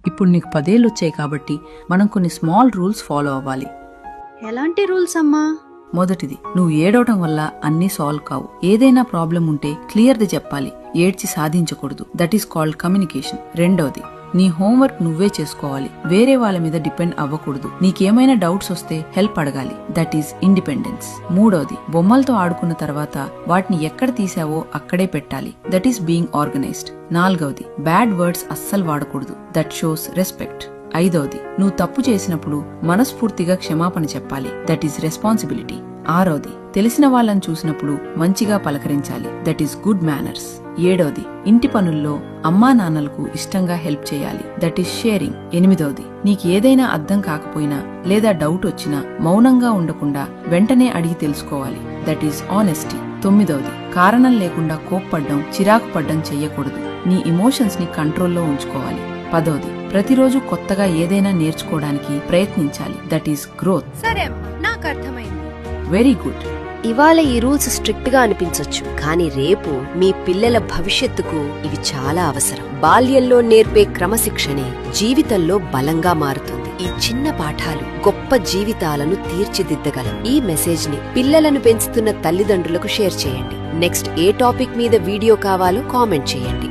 ఇప్పుడు నీకు 10 ఏళ్ళు వచ్చాయి కాబట్టి మనం కొన్ని స్మాల్ రూల్స్ ఫాలో అవ్వాలి. ఎలాంటి రూల్స్ అమ్మా? మొదటిది, నువ్వు ఏడవటం వల్ల అన్నీ సాల్వ్ కావు. ఏదైనా ప్రాబ్లం ఉంటే క్లియర్ది చెప్పాలి, ఏడ్చి సాధించకూడదు. That is called communication. రెండవది, నీ హోంవర్క్ నువ్వే చేసుకోవాలి, వేరే వాళ్ళ మీద డిపెండ్ అవ్వకూడదు. నీకేమైనా డౌట్స్ వస్తే హెల్ప్ అడగాలి. That is independence. మూడవది, బొమ్మలతో ఆడుకున్న తర్వాత వాటిని ఎక్కడ తీసావో అక్కడే పెట్టాలి. That is being organised. నాలుగవది, బ్యాడ్ వర్డ్స్ అస్సలు వాడకూడదు. That shows respect. ఐదవది, నువ్వు తప్పు చేసినప్పుడు మనస్ఫూర్తిగా క్షమాపణ చెప్పాలి. That is responsibility. ఆరవది, తెలిసిన వాళ్ళని చూసినప్పుడు మంచిగా పలకరించాలి. That is good manners. ఏడవది, ఇంటి పనుల్లో అమ్మా నాన్నలకు ఇష్టంగా హెల్ప్ చేయాలి. That is sharing. ఎనిమిదవది, నీకు ఏదైనా అర్థం కాకపోయినా లేదా డౌట్ వచ్చినా మౌనంగా ఉండకుండా వెంటనే అడిగి తెలుసుకోవాలి. That is honesty. తొమ్మిదవది, కారణం లేకుండా కోప్పడ్డం, చిరాకు పడ్డం చెయ్యకూడదు. నీ ఎమోషన్స్ ని కంట్రోల్లో ఉంచుకోవాలి. పదవది, ప్రతిరోజు కొత్తగా ఏదైనా నేర్చుకోవడానికి ప్రయత్నించాలి. That is growth. సరే అమ్మా, నాకు అర్థమైంది. Very good. ఇవాళ ఈ రూల్స్ స్ట్రిక్ట్ గా అనిపించొచ్చు, కానీ రేపు మీ పిల్లల భవిష్యత్తుకు ఇవి చాలా అవసరం. బాల్యంలో నేర్పే క్రమశిక్షణే జీవితంలో బలంగా మారుతుంది. ఈ చిన్న పాఠాలు గొప్ప జీవితాలను తీర్చిదిద్దగలవు. ఈ మెసేజ్ ని పిల్లలను పెంచుతున్న తల్లిదండ్రులకు షేర్ చేయండి. నెక్స్ట్ ఏ టాపిక్ మీద వీడియో కావాలో కామెంట్ చేయండి.